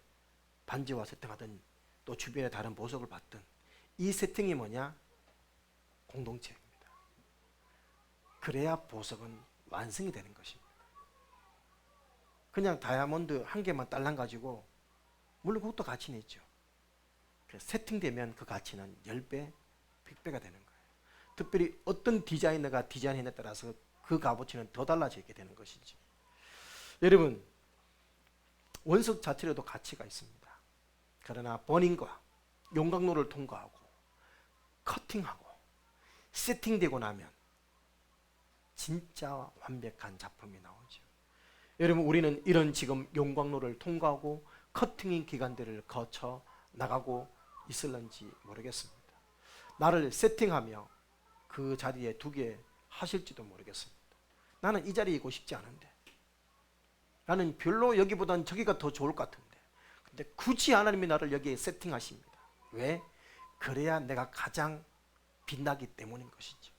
반지와 세팅하든 또 주변에 다른 보석을 받든 이 세팅이 뭐냐? 공동체입니다. 그래야 보석은 완성이 되는 것입니다. 그냥 다이아몬드 한 개만 딸랑 가지고 물론 그것도 가치는 있죠. 그래서 세팅되면 그 가치는 10배, 100배가 되는 거예요. 특별히 어떤 디자이너가 디자인에 따라서 그 값어치는 더 달라지게 되는 것이지. 여러분 원석 자체로도 가치가 있습니다. 그러나 버닝과 용광로를 통과하고 커팅하고 세팅되고 나면 진짜 완벽한 작품이 나오죠. 여러분 우리는 이런 지금 용광로를 통과하고 커팅인 기간들을 거쳐 나가고 있을런지 모르겠습니다. 나를 세팅하며 그 자리에 두게 하실지도 모르겠습니다. 나는 이 자리에 있고 싶지 않은데, 나는 별로 여기보단 저기가 더 좋을 것 같은데, 근데 굳이 하나님이 나를 여기에 세팅하십니다. 왜? 그래야 내가 가장 빛나기 때문인 것이죠.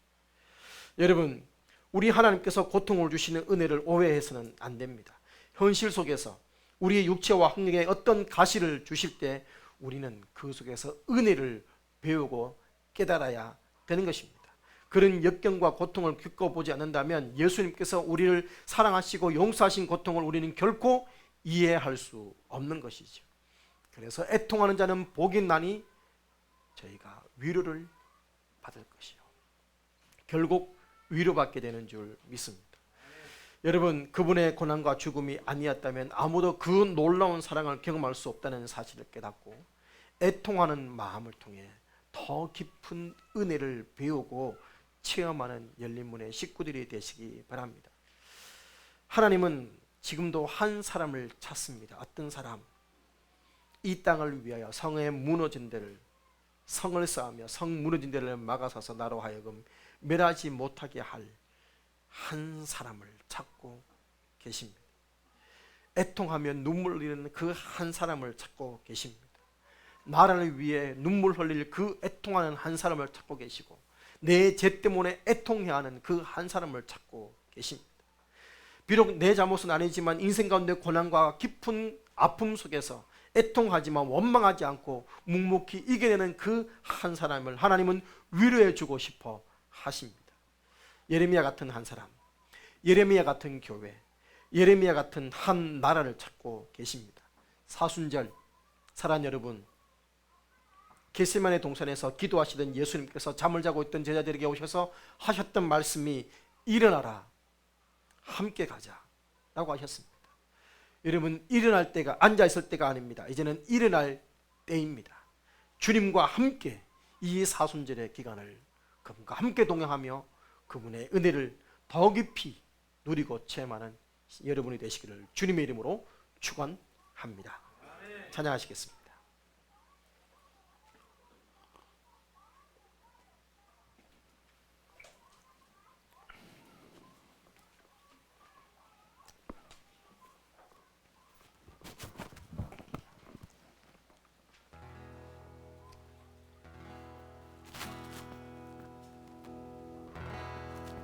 여러분, 우리 하나님께서 고통을 주시는 은혜를 오해해서는 안 됩니다. 현실 속에서 우리의 육체와 환경에 어떤 가시를 주실 때 우리는 그 속에서 은혜를 배우고 깨달아야 되는 것입니다. 그런 역경과 고통을 겪어보지 않는다면 예수님께서 우리를 사랑하시고 용서하신 고통을 우리는 결코 이해할 수 없는 것이죠. 그래서 애통하는 자는 복이 나니 저희가 위로를 받을 것이요. 결국 위로받게 되는 줄 믿습니다. 여러분, 그분의 고난과 죽음이 아니었다면 아무도 그 놀라운 사랑을 경험할 수 없다는 사실을 깨닫고 애통하는 마음을 통해 더 깊은 은혜를 배우고 체험하는 열린문의 식구들이 되시기 바랍니다. 하나님은 지금도 한 사람을 찾습니다. 어떤 사람? 이 땅을 위하여 성에 무너진 데를, 성을 쌓으며 성 무너진 데를 막아서서 나로 하여금 멸하지 못하게 할 한 사람을 찾고 계십니다. 애통하며 눈물 흘리는 그 한 사람을 찾고 계십니다. 나라를 위해 눈물 흘릴 그 애통하는 한 사람을 찾고 계시고 내 죄 때문에 애통해야 하는 그 한 사람을 찾고 계십니다. 비록 내 잘못은 아니지만 인생 가운데 고난과 깊은 아픔 속에서 애통하지만 원망하지 않고 묵묵히 이겨내는 그 한 사람을 하나님은 위로해 주고 싶어 하십니다. 예레미야 같은 한 사람, 예레미야 같은 교회, 예레미야 같은 한 나라를 찾고 계십니다. 사순절, 사랑 여러분, 겟세마네 동산에서 기도하시던 예수님께서 잠을 자고 있던 제자들에게 오셔서 하셨던 말씀이 일어나라, 함께 가자 라고 하셨습니다. 여러분, 일어날 때가 앉아있을 때가 아닙니다. 이제는 일어날 때입니다. 주님과 함께 이 사순절의 기간을 그분과 함께 동행하며 그분의 은혜를 더 깊이 누리고 체험하는 여러분이 되시기를 주님의 이름으로 축원합니다. 찬양하시겠습니다.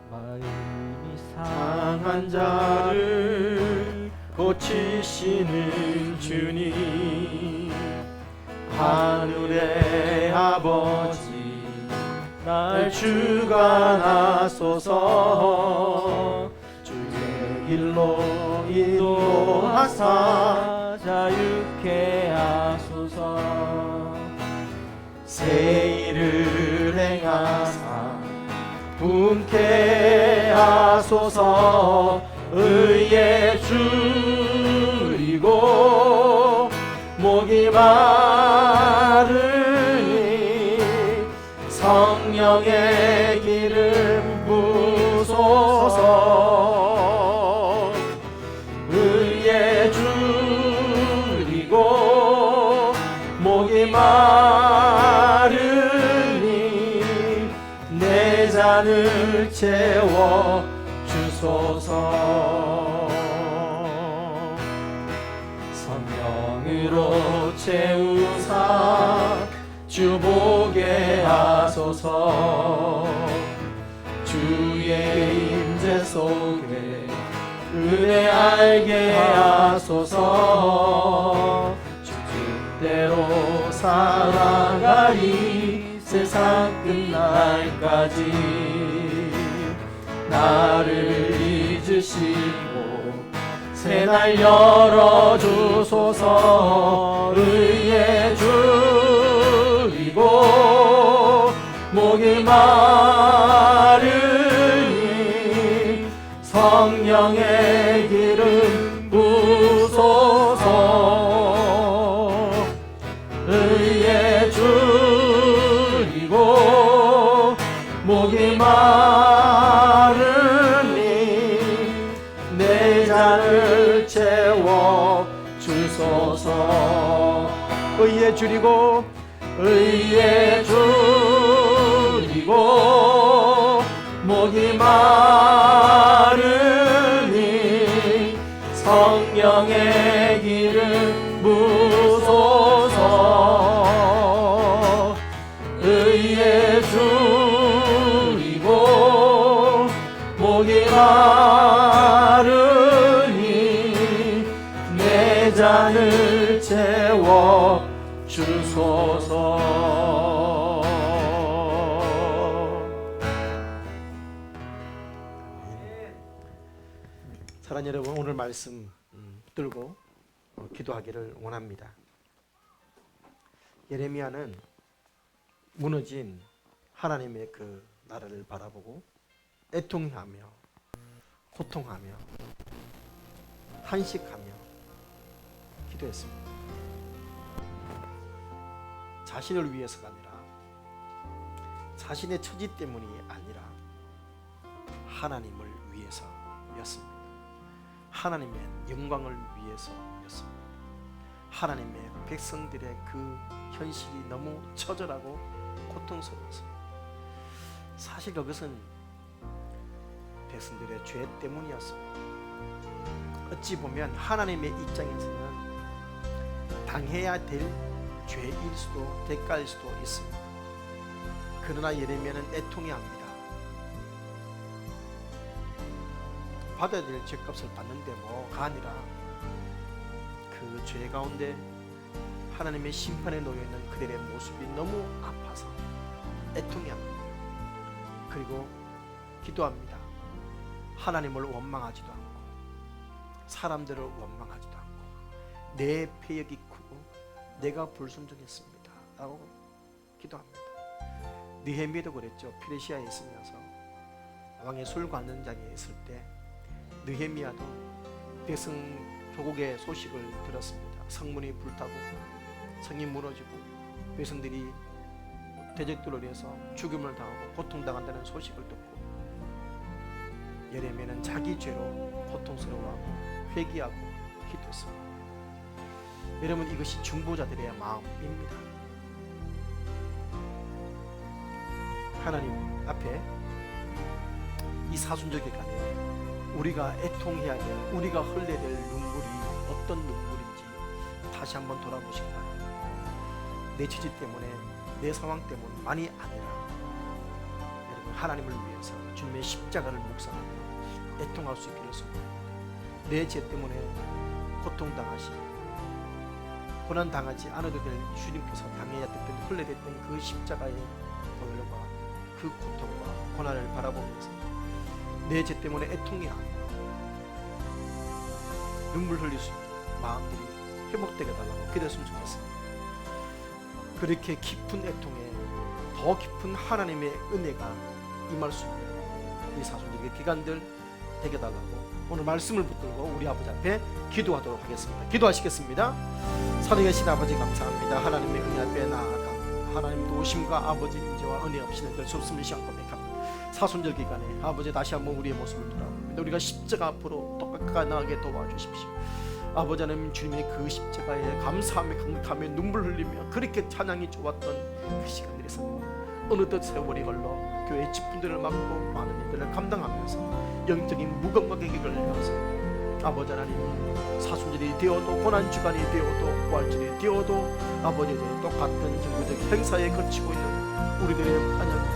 마음이 상한 자를 고치시는 주님, 하늘의 아버지 날 주관하소서. 주의 길로 인도하사 자유케 하소서. 새 일을 행하사 분케 하소서. 의에 줄이고 목이 마르니 성령의 기름 부소서. 의에 줄이고 목이 마르니 내 잔을 채워 주소서. 성령으로 채우사 주 보게 하소서. 주의 임재 속에 은혜 알게 하소서. 주 뜻대로 살아가리 세상 끝날까지. 나를 잊으시고 새날 열어주소서. 의에 줄이고 목이 마르니 성령의 기름 부소서. 의에 줄이고 목이 마르니 내 잔을 채워 주소서. 의에 줄이고 의에 줄이고 목이 마르니 성령의 기름 부소서. 예수이고 목이 마르니 내 잔을 채워 주소서. 사랑하는 여러분, 오늘 말씀 붙들고 기도하기를 원합니다. 예레미야는 무너진 하나님의 그 나라를 바라보고 애통하며 고통하며 한식하며 기도했습니다. 자신을 위해서가 아니라, 자신의 처지 때문이 아니라 하나님을 위해서였습니다. 하나님의 영광을 위해서였습니다. 하나님의 백성들의 그 현실이 너무 처절하고 고통스러워서, 사실 그것은 백성들의 죄 때문이었습니다. 어찌 보면 하나님의 입장에서는 당해야 될 죄일 수도 대가일 수도 있습니다. 그러나 예레미야는 애통해야 합니다. 받아야 될 죄값을 받는데 뭐가 아니라 그 죄 가운데 하나님의 심판에 놓여있는 그들의 모습이 너무 아파서 애통해야 합니다. 그리고 기도합니다. 하나님을 원망하지도 않고 사람들을 원망하지도 않고 내 패역이 크고 내가 불순종했습니다 라고 기도합니다. 느헤미야도 그랬죠. 페르시아에 있으면서 왕의 술관원장에 있을 때 느헤미야도 백성 조국의 소식을 들었습니다. 성문이 불타고 성이 무너지고 백성들이 대적들을 위해서 죽임을 당하고 고통당한다는 소식을 듣고 예레미야는 자기 죄로 고통스러워하고 회개하고 기도했습니다. 여러분, 이것이 중보자들의 마음입니다. 하나님 앞에 이 사순절 기간에 우리가 애통해야 될, 우리가 흘려야 될 눈물이 어떤 눈물인지 다시 한번 돌아보시기 바랍니다. 내 처지 때문에, 내 상황 때문만이 아니라 여러분, 하나님을 위해서 주님의 십자가를 묵상하며 애통할 수 있기를 소원합니다. 내 죄 때문에 고통당하시, 고난당하지 않아도 될 주님께서 당해야 됐던, 흘려야 됐던 그 십자가의 보혈과 그 고통과 고난을 바라보면서 내 죄 때문에 애통해야 하고 눈물 흘릴 수 있는 마음들이 회복되게 달라고 기도했으면 좋겠습니다. 그렇게 깊은 애통에 더 깊은 하나님의 은혜가 임할 수 있는 이 사순절의 기간들 되게 달라고 오늘 말씀을 붙들고 우리 아버지 앞에 기도하도록 하겠습니다. 기도하시겠습니다. 살아계신 아버지, 감사합니다. 하나님의 은혜 앞에 나아가 하나님 도우심과 아버지 인재와 은혜 없이는 될 수 없음을 시간 고백합니다. 사순절 기간에 아버지 다시 한번 우리의 모습을 돌아봅니다. 우리가 십자가 앞으로 똑같이 나가게 도와주십시오. 아버지 하나님, 주님의 그 십자가에 감사하며 감격하며 눈물 흘리며 그렇게 찬양이 좋았던 그 시간들이 있습니다. 어느덧 세월이 흘러 교회 직분들을 맡고 많은 일들을 감당하면서 영적인 무거움과 계획을 내어서 아버지 하나님, 사순절이 되어도 고난주간이 되어도 부활절이 되어도 아버지 똑같은 정교적 행사에 거치고 있는 우리들의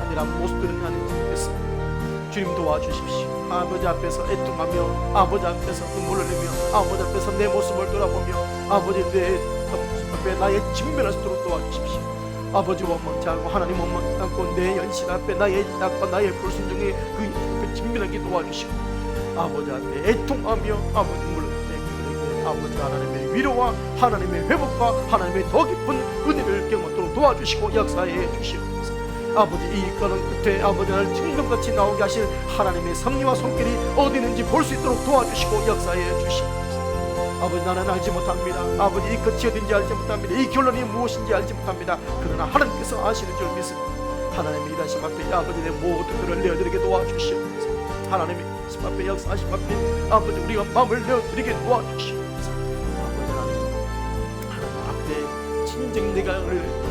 안일한 모습들은 아닌지 모르겠습니다. 주님 도와주십시오. 아버지 앞에서 애통하며 아버지 앞에서 눈물을 흘리며 아버지 앞에서 내 모습을 돌아보며 아버지 내 앞에 나의 진면할 수 있도록 도와주십시오. 아버지 원망치 않고 하나님 원망치 않고 내 현실 앞에 나의 낙과 나의 불순종의 그 앞에 진면하게 도와주시고 아버지 앞에 애통하며 아버지 눈물을 흘리며 아버지 하나님의 위로와 하나님의 회복과 하나님의 더 깊은 은혜를 경험하도록 도와주시고 역사해 주시옵소서. 아버지, 이 가는 끝에 아버지 나를 증명같이 나오게 하신 하나님의 섭리와 손길이 어디 있는지 볼 수 있도록 도와주시고 역사해 주시옵소서. 아버지, 나는 알지 못합니다. 아버지, 이 끝이 어딘지 알지 못합니다. 이 결론이 무엇인지 알지 못합니다. 그러나 하나님께서 아시는 줄 믿습니다. 하나님의 일하심 앞에 아버지 내 모든 것을 내어드리게 도와주시옵소서. 하나님의 심 앞에 역사하심 앞에 아버지 우리가 마음을 내어드리게 도와주시옵소서. 아버지 하나님 앞에 진정 내가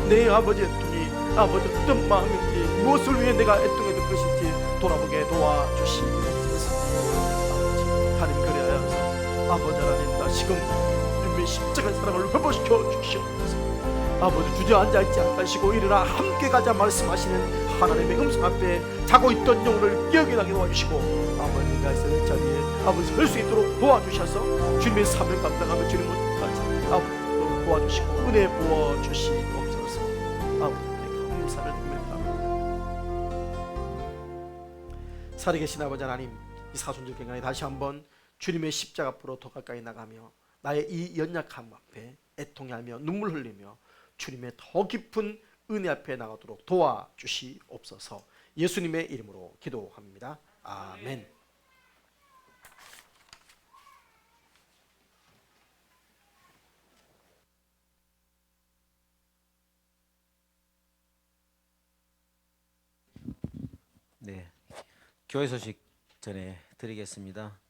내 아버지의 통이 아버지 어떤 마음인지 무엇을 위해 내가 애통했던 것인지 돌아보게 도와주시옵소서. 아버지 하나님, 그래야 아버지 하나님 다시금 주님의 십자가의 사랑을 회복시켜 주시옵소서. 아버지 주저앉아 있지 않으시고 일어나 함께 가자 말씀하시는 하나님의 음성 앞에 자고 있던 영혼을 깨어나게 도와주시고 아버지가 있을 자리에 아버지 설 수 있도록 도와주셔서 주님의 사명을 감당하며 주님을 같이 아버지 도와주시고 은혜 부어주시옵소서. 아버지 감사를 드립니다. 살아계신 아버지 하나님, 이 사순절 경간에 다시 한번 주님의 십자가 앞으로 더 가까이 나가며 나의 이 연약함 앞에 애통하며 눈물 흘리며 주님의 더 깊은 은혜 앞에 나가도록 도와주시옵소서. 예수님의 이름으로 기도합니다. 아멘. 네, 교회 소식 전해 드리겠습니다.